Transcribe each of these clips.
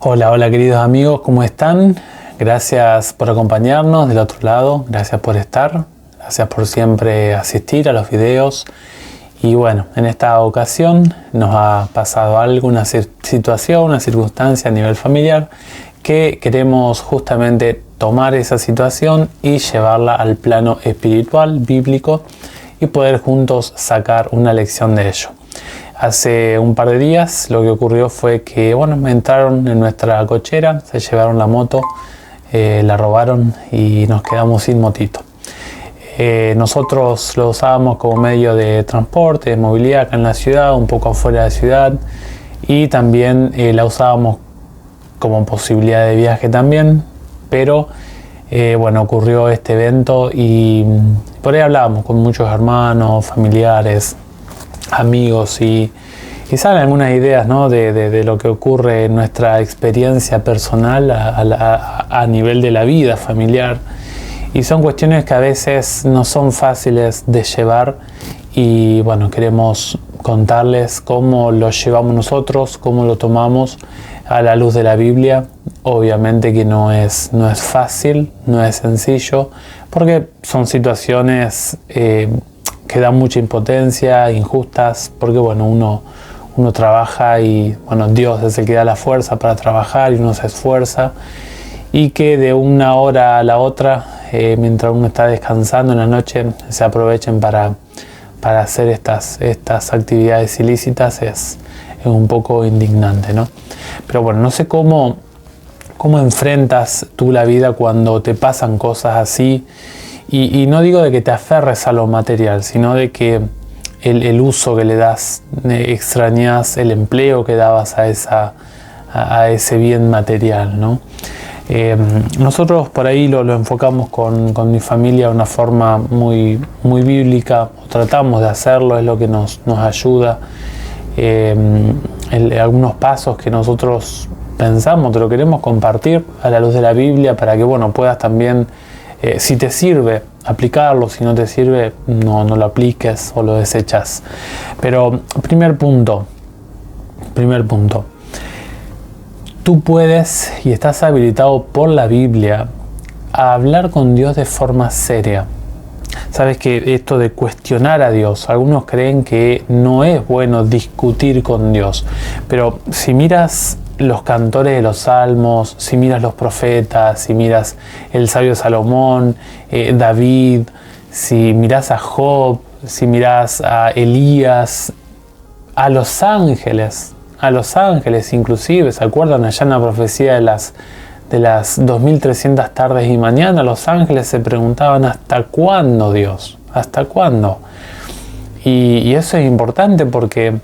Hola, hola queridos amigos, ¿cómo están? Gracias por acompañarnos del otro lado, gracias por estar, gracias por siempre asistir a los videos. Y bueno, en esta ocasión nos ha pasado algo, una situación, una circunstancia a nivel familiar que queremos justamente tomar esa situación y llevarla al plano espiritual, bíblico, y poder juntos sacar una lección de ello. Hace un par de días lo que ocurrió fue que, me entraron en nuestra cochera, se llevaron la moto, la robaron y nos quedamos sin motito. Nosotros lo usábamos como medio de transporte, de movilidad acá en la ciudad, un poco afuera de la ciudad, y también la usábamos como posibilidad de viaje también, pero ocurrió este evento y por ahí hablábamos con muchos hermanos, familiares, amigos y salen algunas ideas, ¿no? de lo que ocurre en nuestra experiencia personal a nivel de la vida familiar, y son cuestiones que a veces no son fáciles de llevar y queremos contarles cómo lo llevamos nosotros, cómo lo tomamos a la luz de la Biblia. Obviamente que no es fácil, no es sencillo, porque son situaciones que dan mucha impotencia, injustas, porque uno trabaja y Dios es el que da la fuerza para trabajar y uno se esfuerza, y que de una hora a la otra, mientras uno está descansando en la noche, se aprovechen para hacer estas actividades ilícitas, es un poco indignante, ¿no? Pero no sé cómo enfrentas tú la vida cuando te pasan cosas así. Y no digo de que te aferres a lo material, sino de que el uso que le das, extrañas el empleo que dabas a ese bien material, ¿no? Nosotros por ahí lo enfocamos con mi familia de una forma muy, muy bíblica, tratamos de hacerlo, es lo que nos ayuda. Algunos pasos que nosotros pensamos, te lo queremos compartir a la luz de la Biblia para que puedas también, si te sirve, aplicarlo. Si no te sirve, no lo apliques o lo desechas. Pero primer punto, tú puedes y estás habilitado por la Biblia a hablar con Dios de forma seria. Sabes que esto de cuestionar a Dios, algunos creen que no es bueno discutir con Dios, pero si miras los cantores de los salmos, si miras los profetas, si miras el sabio Salomón, David, si miras a Job, si miras a Elías, a los ángeles inclusive, ¿se acuerdan allá en la profecía de las 2300 tardes y mañanas? Los ángeles se preguntaban: ¿hasta cuándo, Dios? ¿Hasta cuándo? Y eso es importante porque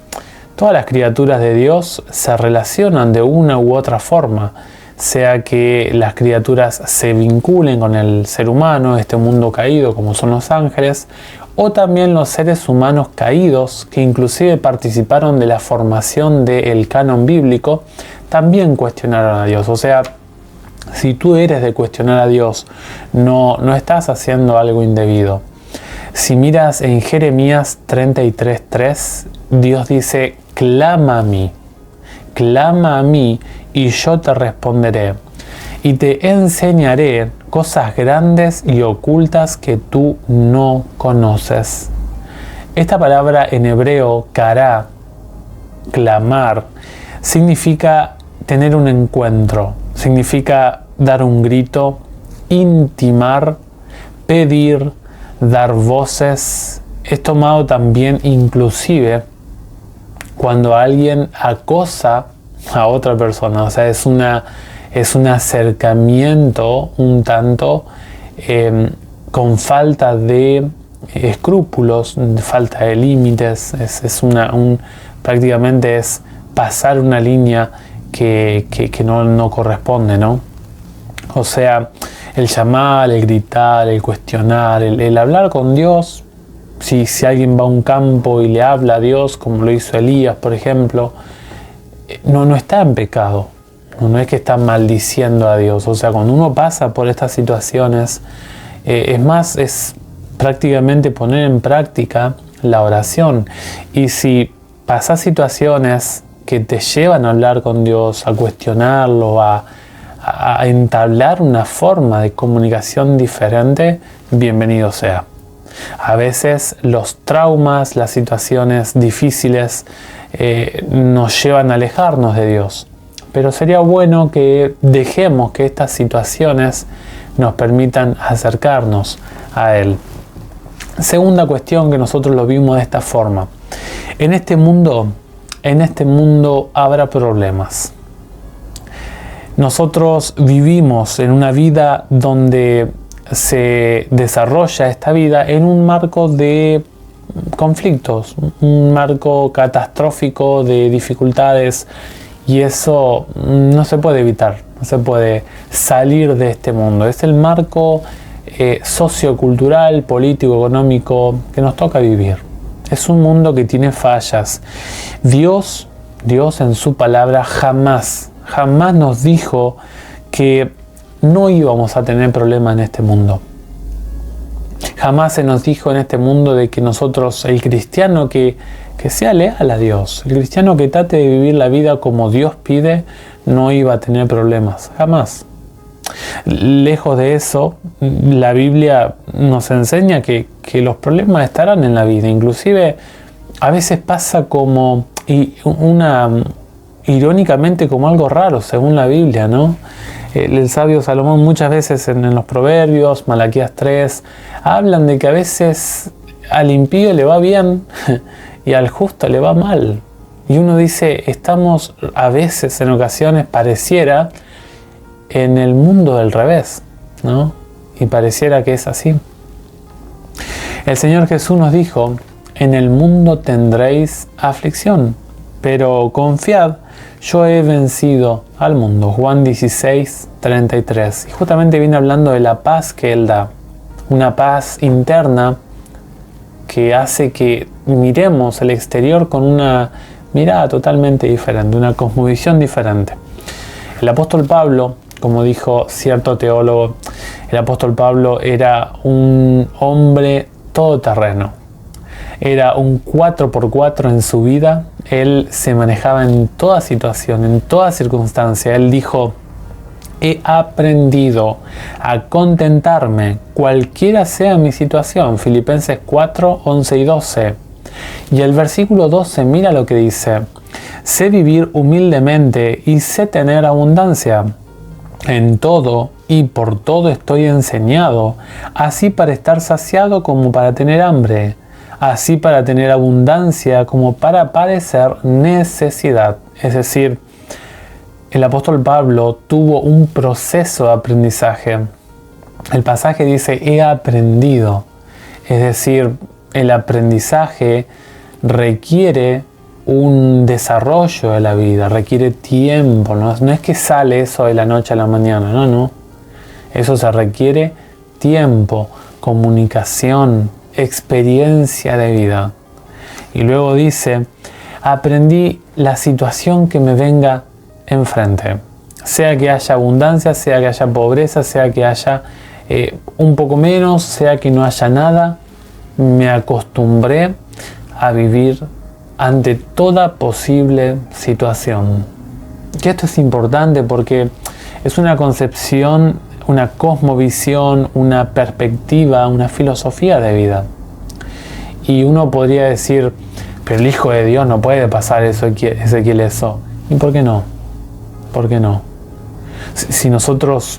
todas las criaturas de Dios se relacionan de una u otra forma, sea que las criaturas se vinculen con el ser humano, este mundo caído, como son los ángeles, o también los seres humanos caídos, que inclusive participaron de la formación del canon bíblico, también cuestionaron a Dios. O sea, si tú eres de cuestionar a Dios, no estás haciendo algo indebido. Si miras en Jeremías 33:3, Dios dice: clama a mí y yo te responderé, y te enseñaré cosas grandes y ocultas que tú no conoces. Esta palabra en hebreo, kará, clamar, significa tener un encuentro, significa dar un grito, intimar, pedir, dar voces. Es tomado también inclusive cuando alguien acosa a otra persona, o sea, es un acercamiento un tanto con falta de escrúpulos, falta de límites, prácticamente es pasar una línea que no corresponde, ¿no? O sea, el llamar, el gritar, el cuestionar, el hablar con Dios. Si alguien va a un campo y le habla a Dios, como lo hizo Elías, por ejemplo, no está en pecado. No es que está maldiciendo a Dios. O sea, cuando uno pasa por estas situaciones, es prácticamente poner en práctica la oración. Y si pasas situaciones que te llevan a hablar con Dios, a cuestionarlo, a entablar una forma de comunicación diferente, bienvenido sea. A veces los traumas, las situaciones difíciles nos llevan a alejarnos de Dios. Pero sería bueno que dejemos que estas situaciones nos permitan acercarnos a Él. Segunda cuestión, que nosotros lo vimos de esta forma. En este mundo habrá problemas. Nosotros vivimos en una vida donde se desarrolla esta vida en un marco de conflictos, un marco catastrófico de dificultades, y eso no se puede evitar, no se puede salir de este mundo. Es el marco sociocultural, político, económico que nos toca vivir. Es un mundo que tiene fallas. Dios en su palabra jamás nos dijo que no íbamos a tener problemas en este mundo. Jamás se nos dijo en este mundo de que nosotros, el cristiano que sea leal a Dios, el cristiano que trate de vivir la vida como Dios pide, no iba a tener problemas. Jamás. Lejos de eso, la Biblia nos enseña que los problemas estarán en la vida. Inclusive a veces pasa como irónicamente como algo raro según la Biblia, ¿no? El sabio Salomón muchas veces en los Proverbios, Malaquías 3, hablan de que a veces al impío le va bien y al justo le va mal. Y uno dice, estamos a veces, en ocasiones, pareciera en el mundo del revés, ¿no? Y pareciera que es así. El Señor Jesús nos dijo, en el mundo tendréis aflicción, pero confiad, yo he vencido al mundo. Juan 16:33. Y justamente viene hablando de la paz que Él da. Una paz interna que hace que miremos el exterior con una mirada totalmente diferente, una cosmovisión diferente. El apóstol Pablo, como dijo cierto teólogo, el apóstol Pablo era un hombre todoterreno. Era un 4x4 en su vida. Él se manejaba en toda situación, en toda circunstancia. Él dijo, he aprendido a contentarme cualquiera sea mi situación. Filipenses 4, 11 y 12. Y el versículo 12, mira lo que dice. Sé vivir humildemente y sé tener abundancia. En todo y por todo estoy enseñado, así para estar saciado como para tener hambre, así para tener abundancia como para padecer necesidad. Es decir, el apóstol Pablo tuvo un proceso de aprendizaje. El pasaje dice, he aprendido. Es decir, el aprendizaje requiere un desarrollo de la vida, requiere tiempo. No es que sale eso de la noche a la mañana, no. Eso se requiere tiempo, comunicación, experiencia de vida. Y luego dice, aprendí la situación que me venga enfrente. Sea que haya abundancia, sea que haya pobreza, sea que haya un poco menos, sea que no haya nada, me acostumbré a vivir ante toda posible situación. Que esto es importante porque es una concepción, una cosmovisión, una perspectiva, una filosofía de vida. Y uno podría decir, pero el Hijo de Dios no puede pasar eso, Ezequiel, eso. ¿Y por qué no? ¿Por qué no? Si nosotros,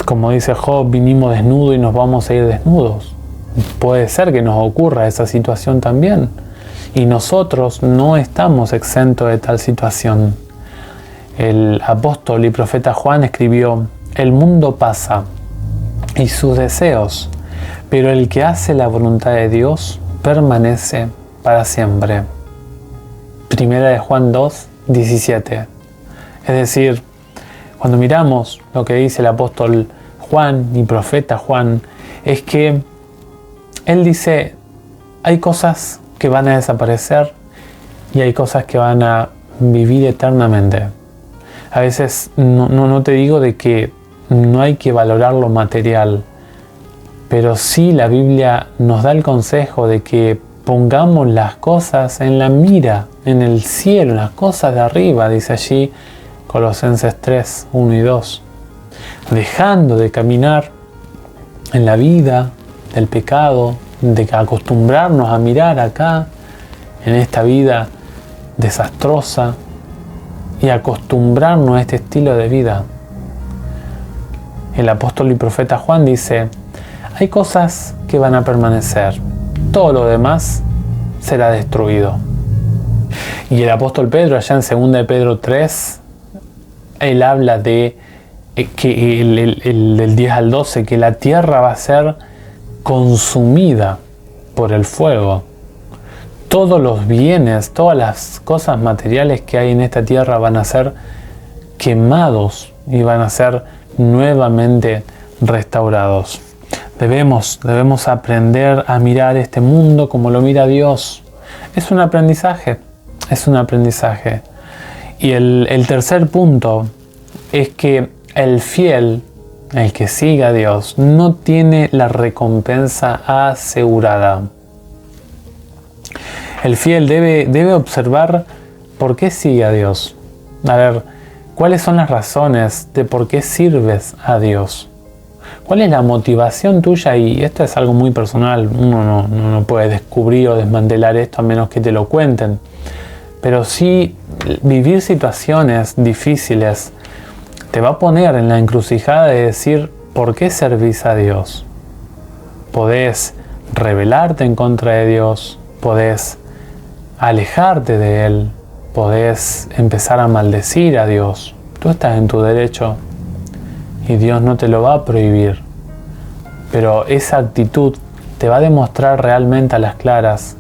como dice Job, vinimos desnudos y nos vamos a ir desnudos, puede ser que nos ocurra esa situación también. Y nosotros no estamos exentos de tal situación. El apóstol y profeta Juan escribió, el mundo pasa y sus deseos, pero el que hace la voluntad de Dios permanece para siempre. Primera de Juan 2, 17. Es decir, cuando miramos lo que dice el apóstol Juan y profeta Juan, es que él dice, hay cosas que van a desaparecer y hay cosas que van a vivir eternamente. A veces no te digo de que no hay que valorar lo material, pero sí la Biblia nos da el consejo de que pongamos las cosas en la mira, en el cielo, en las cosas de arriba, dice allí Colosenses 3, 1 y 2. Dejando de caminar en la vida del pecado, de acostumbrarnos a mirar acá, en esta vida desastrosa, y acostumbrarnos a este estilo de vida. El apóstol y profeta Juan dice: hay cosas que van a permanecer, todo lo demás será destruido. Y el apóstol Pedro, allá en 2 de Pedro 3, él habla de que del 10 al 12, que la tierra va a ser consumida por el fuego. Todos los bienes, todas las cosas materiales que hay en esta tierra van a ser quemados y van a ser nuevamente restaurados. Debemos aprender a mirar este mundo como lo mira Dios. Es un aprendizaje, Y el tercer punto es que el fiel, el que sigue a Dios, no tiene la recompensa asegurada. El fiel debe observar por qué sigue a Dios. A ver, ¿cuáles son las razones de por qué sirves a Dios? ¿Cuál es la motivación tuya? Y esto es algo muy personal. Uno no puede descubrir o desmantelar esto a menos que te lo cuenten. Pero sí, vivir situaciones difíciles te va a poner en la encrucijada de decir: ¿por qué servís a Dios? Podés rebelarte en contra de Dios, podés alejarte de Él, podés empezar a maldecir a Dios. Tú estás en tu derecho y Dios no te lo va a prohibir. Pero esa actitud te va a demostrar realmente a las claras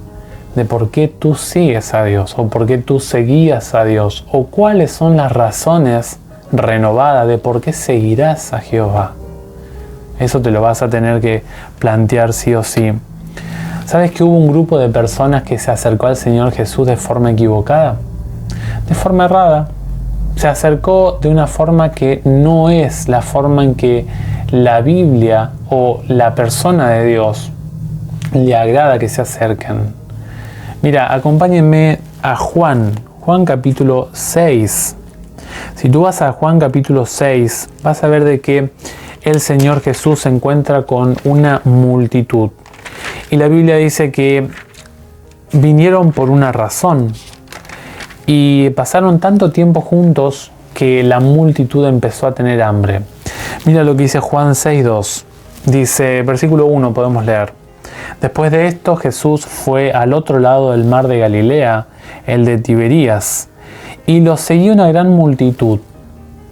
de por qué tú sigues a Dios, o por qué tú seguías a Dios, o cuáles son las razones renovadas de por qué seguirás a Jehová. Eso te lo vas a tener que plantear sí o sí. ¿Sabes que hubo un grupo de personas que se acercó al Señor Jesús de forma equivocada? De forma errada. Se acercó de una forma que no es la forma en que la Biblia o la persona de Dios le agrada que se acerquen. Mira, acompáñenme a Juan capítulo 6. Si tú vas a Juan capítulo 6, vas a ver de que el Señor Jesús se encuentra con una multitud. Y la Biblia dice que vinieron por una razón. Y pasaron tanto tiempo juntos que la multitud empezó a tener hambre. Mira lo que dice Juan 6:2. Dice, versículo 1 podemos leer: después de esto Jesús fue al otro lado del mar de Galilea, el de Tiberías, y lo seguía una gran multitud.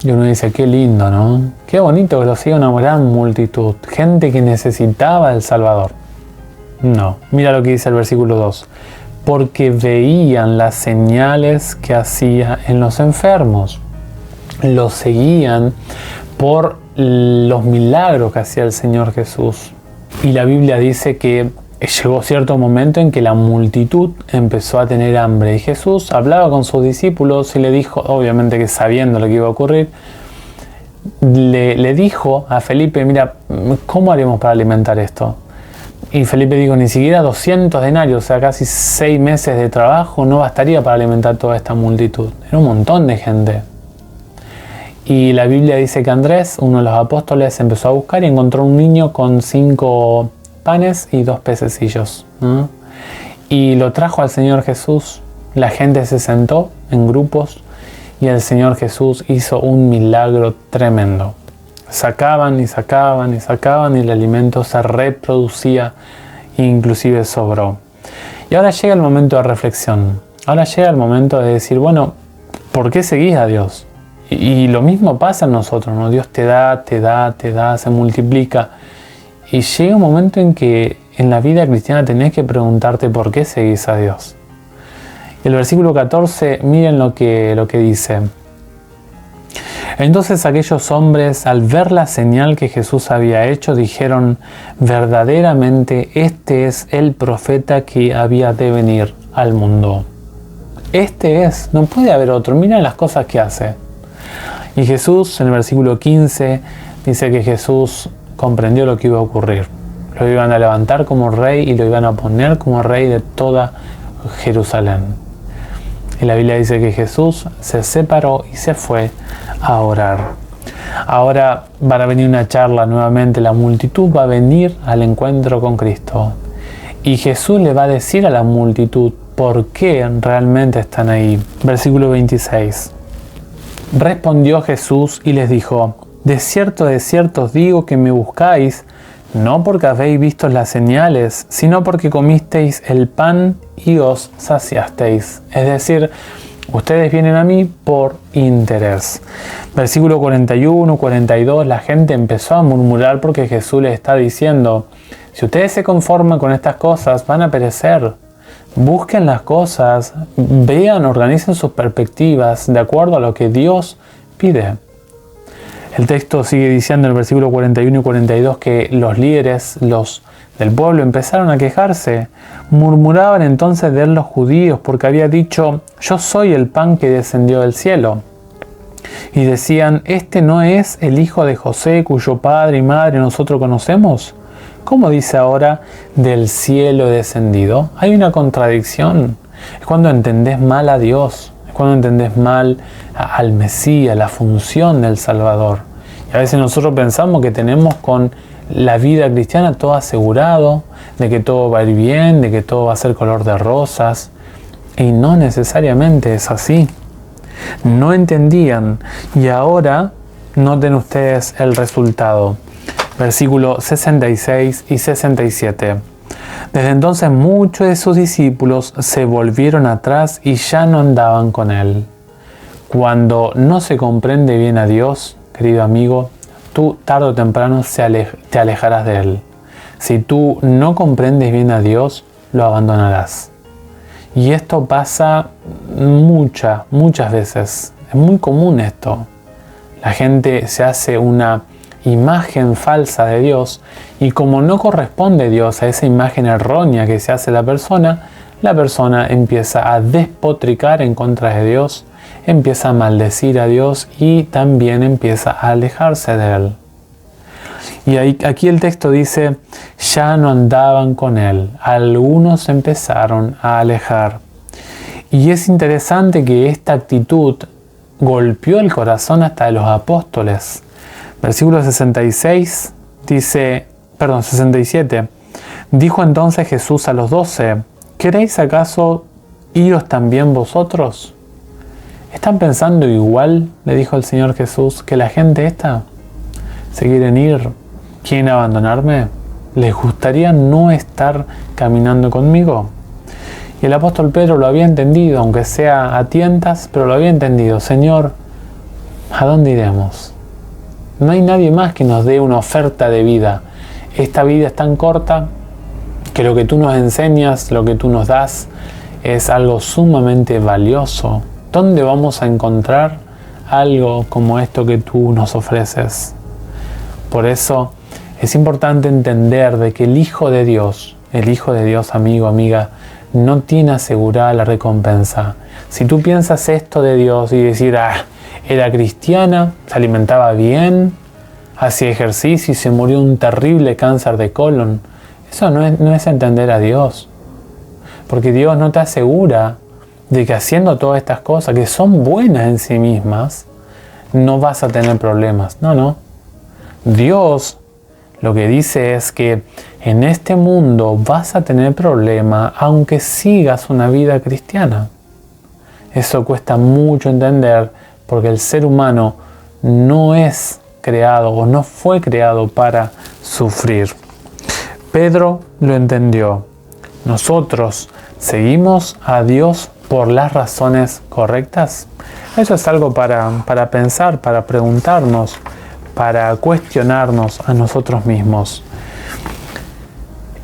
Y uno dice, qué lindo, ¿no? Qué bonito que lo siga una gran multitud. Gente que necesitaba del Salvador. No, mira lo que dice el versículo 2. Porque veían las señales que hacía en los enfermos. Lo seguían por los milagros que hacía el Señor Jesús. Y la Biblia dice que llegó cierto momento en que la multitud empezó a tener hambre. Y Jesús hablaba con sus discípulos y le dijo, obviamente que sabiendo lo que iba a ocurrir, le dijo a Felipe, mira, ¿cómo haremos para alimentar esto? Y Felipe dijo, ni siquiera 200 denarios, o sea, casi 6 meses de trabajo no bastaría para alimentar toda esta multitud. Era un montón de gente. Y la Biblia dice que Andrés, uno de los apóstoles, empezó a buscar y encontró un niño con 5 panes y 2 pececillos, ¿no? Y lo trajo al Señor Jesús. La gente se sentó en grupos y el Señor Jesús hizo un milagro tremendo. Sacaban y sacaban y sacaban y el alimento se reproducía e inclusive sobró. Y ahora llega el momento de reflexión. Ahora llega el momento de decir, bueno, ¿por qué seguís a Dios? Y lo mismo pasa en nosotros, ¿no? Dios te da, se multiplica. Y llega un momento en que en la vida cristiana tenés que preguntarte por qué seguís a Dios. El versículo 14, miren lo que dice. Entonces aquellos hombres, al ver la señal que Jesús había hecho, dijeron, verdaderamente este es el profeta que había de venir al mundo. Este es, no puede haber otro, miren las cosas que hace. Y Jesús, en el versículo 15, dice que Jesús comprendió lo que iba a ocurrir. lo iban a levantar como rey y lo iban a poner como rey de toda Jerusalén. Y la Biblia dice que Jesús se separó y se fue a orar. Ahora va a venir una charla nuevamente, la multitud va a venir al encuentro con Cristo. Y Jesús le va a decir a la multitud por qué realmente están ahí. Versículo 26. Respondió Jesús y les dijo: de cierto os digo que me buscáis, no porque habéis visto las señales, sino porque comisteis el pan y os saciasteis. Es decir, ustedes vienen a mí por interés. Versículo 41, 42, la gente empezó a murmurar porque Jesús les está diciendo: si ustedes se conforman con estas cosas, van a perecer. Busquen las cosas, vean, organicen sus perspectivas de acuerdo a lo que Dios pide. El texto sigue diciendo en el versículo 41 y 42 que los líderes, los del pueblo, empezaron a quejarse. Murmuraban entonces de él los judíos porque había dicho: yo soy el pan que descendió del cielo. Y decían: ¿este no es el hijo de José, cuyo padre y madre nosotros conocemos? ¿Cómo dice ahora del cielo descendido? Hay una contradicción. Es cuando entendés mal a Dios, es cuando entendés mal al Mesías, la función del Salvador. Y a veces nosotros pensamos que tenemos con la vida cristiana todo asegurado, de que todo va a ir bien, de que todo va a ser color de rosas. Y no necesariamente es así. No entendían. Y ahora noten ustedes el resultado. Versículos 66 y 67. Desde entonces muchos de sus discípulos se volvieron atrás y ya no andaban con él. Cuando no se comprende bien a Dios, querido amigo, tú tarde o temprano te alejarás de él. Si tú no comprendes bien a Dios, lo abandonarás. Y esto pasa muchas veces. Es muy común esto. La gente se hace una imagen falsa de Dios y como no corresponde Dios a esa imagen errónea que se hace la persona empieza a despotricar en contra de Dios, empieza a maldecir a Dios y también empieza a alejarse de Él. Y aquí el texto dice: ya no andaban con Él, algunos empezaron a alejar. Y es interesante que esta actitud golpeó el corazón hasta de los apóstoles. Versículo 67. Dijo entonces Jesús a los 12: ¿queréis acaso iros también vosotros? ¿Están pensando igual, le dijo el Señor Jesús, que la gente esta? ¿Se quieren ir? ¿Quieren abandonarme? ¿Les gustaría no estar caminando conmigo? Y el apóstol Pedro lo había entendido, aunque sea a tientas, pero lo había entendido. Señor, ¿a dónde iremos? No hay nadie más que nos dé una oferta de vida. Esta vida es tan corta que lo que tú nos enseñas, lo que tú nos das, es algo sumamente valioso. ¿Dónde vamos a encontrar algo como esto que tú nos ofreces? Por eso es importante entender de que el Hijo de Dios, amigo, amiga, no tiene asegurada la recompensa. Si tú piensas esto de Dios y decir: era cristiana, se alimentaba bien, hacía ejercicio y se murió un terrible cáncer de colon. Eso no es entender a Dios. Porque Dios no te asegura de que haciendo todas estas cosas, que son buenas en sí mismas, no vas a tener problemas. No. Dios lo que dice es que en este mundo vas a tener problemas aunque sigas una vida cristiana. Eso cuesta mucho entender, porque el ser humano no es creado o no fue creado para sufrir. Pedro lo entendió. Nosotros seguimos a Dios por las razones correctas. Eso es algo para pensar, para preguntarnos, para cuestionarnos a nosotros mismos.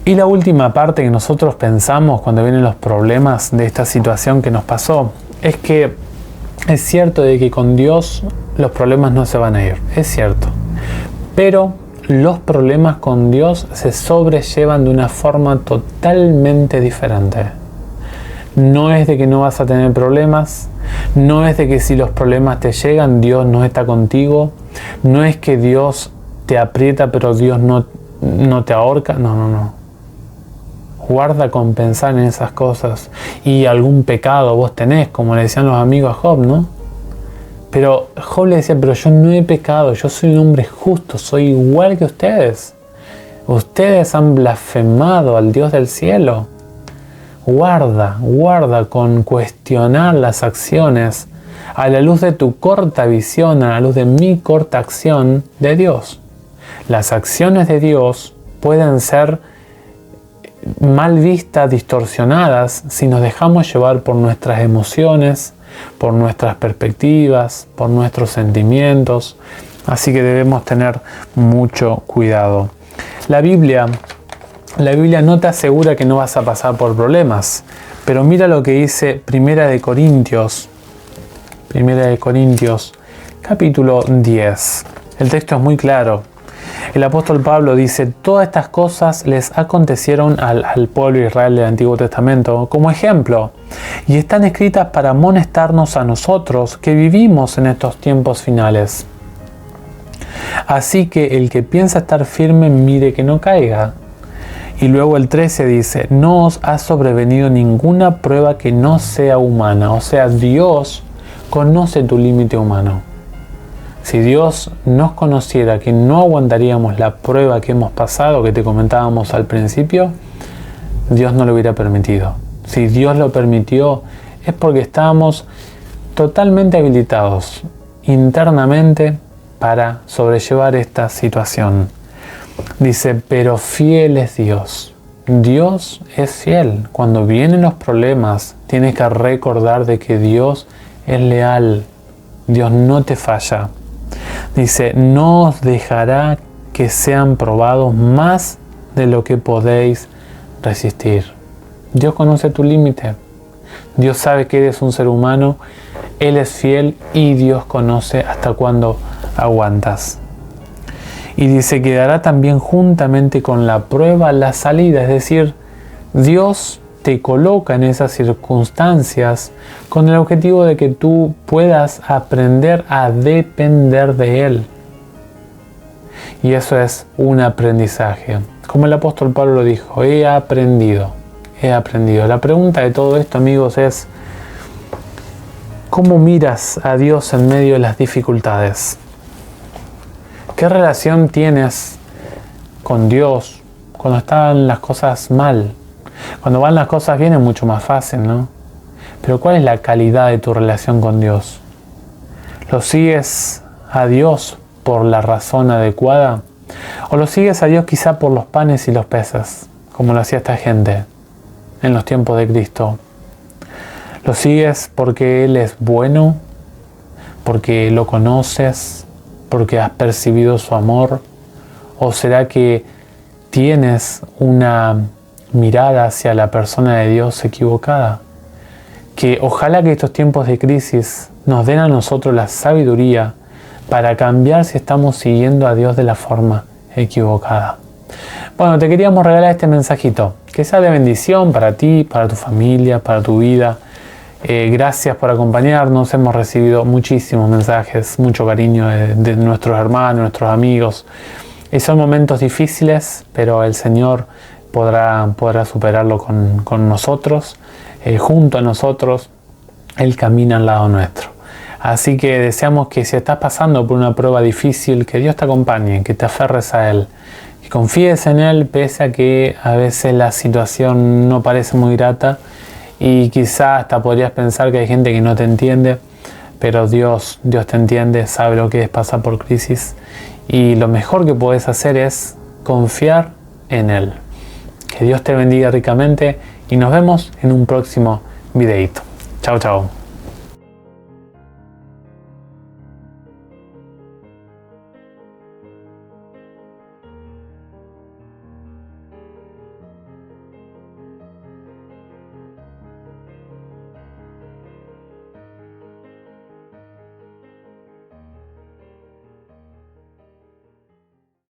Y la última parte que nosotros pensamos cuando vienen los problemas de esta situación que nos pasó es que es cierto de que con Dios los problemas no se van a ir, es cierto. Pero los problemas con Dios se sobrellevan de una forma totalmente diferente. No es de que no vas a tener problemas, no es de que si los problemas te llegan Dios no está contigo, no es que Dios te aprieta pero Dios no no te ahorca. No. Guarda con pensar en esas cosas. Y algún pecado vos tenés, como le decían los amigos a Job, ¿no? Pero Job le decía, pero yo no he pecado, yo soy un hombre justo, soy igual que ustedes. Ustedes han blasfemado al Dios del cielo. Guarda con cuestionar las acciones a la luz de tu corta visión, a la luz de mi corta acción de Dios. Las acciones de Dios pueden ser mal vistas, distorsionadas, si nos dejamos llevar por nuestras emociones, por nuestras perspectivas, por nuestros sentimientos. Así que debemos tener mucho cuidado. La Biblia no te asegura que no vas a pasar por problemas, pero mira lo que dice Primera de Corintios, capítulo 10. El texto es muy claro. El apóstol Pablo dice, todas estas cosas les acontecieron al pueblo de Israel del Antiguo Testamento como ejemplo, y están escritas para amonestarnos a nosotros que vivimos en estos tiempos finales. Así que el que piensa estar firme, mire que no caiga. Y luego el 13 dice, no os ha sobrevenido ninguna prueba que no sea humana. O sea, Dios conoce tu límite humano. Si Dios nos conociera que no aguantaríamos la prueba que hemos pasado, que te comentábamos al principio, Dios no lo hubiera permitido. Si Dios lo permitió, es porque estábamos totalmente habilitados internamente para sobrellevar esta situación. Dice, pero fiel es Dios. Dios es fiel. Cuando vienen los problemas, tienes que recordar de que Dios es leal. Dios no te falla. Dice, no os dejará que sean probados más de lo que podéis resistir. Dios conoce tu límite. Dios sabe que eres un ser humano. Él es fiel y Dios conoce hasta cuándo aguantas. Y dice que dará también juntamente con la prueba la salida. Es decir, Dios te coloca en esas circunstancias con el objetivo de que tú puedas aprender a depender de Él. Y eso es un aprendizaje. Como el apóstol Pablo lo dijo, he aprendido. La pregunta de todo esto, amigos, es ¿cómo miras a Dios en medio de las dificultades? ¿Qué relación tienes con Dios cuando están las cosas mal? Cuando van las cosas bien es mucho más fácil, ¿no? Pero ¿cuál es la calidad de tu relación con Dios? ¿Lo sigues a Dios por la razón adecuada? ¿O lo sigues a Dios quizá por los panes y los peces, como lo hacía esta gente en los tiempos de Cristo? ¿Lo sigues porque Él es bueno? ¿Porque lo conoces? ¿Porque has percibido su amor? ¿O será que tienes una mirada hacia la persona de Dios equivocada? Que ojalá que estos tiempos de crisis nos den a nosotros la sabiduría para cambiar si estamos siguiendo a Dios de la forma equivocada. Bueno, te queríamos regalar este mensajito, que sea de bendición para ti, para tu familia, para tu vida. Gracias por acompañarnos, hemos recibido muchísimos mensajes, mucho cariño de nuestros hermanos, nuestros amigos. Son momentos difíciles, pero el Señor podrá superarlo con nosotros, junto a nosotros. Él camina al lado nuestro. Así que deseamos que si estás pasando por una prueba difícil, que Dios te acompañe, que te aferres a Él, que confíes en Él, pese a que a veces la situación no parece muy grata y quizás hasta podrías pensar que hay gente que no te entiende, pero Dios te entiende, sabe lo que es pasar por crisis y lo mejor que puedes hacer es confiar en Él. Que Dios te bendiga ricamente y nos vemos en un próximo videito. Chao, chao.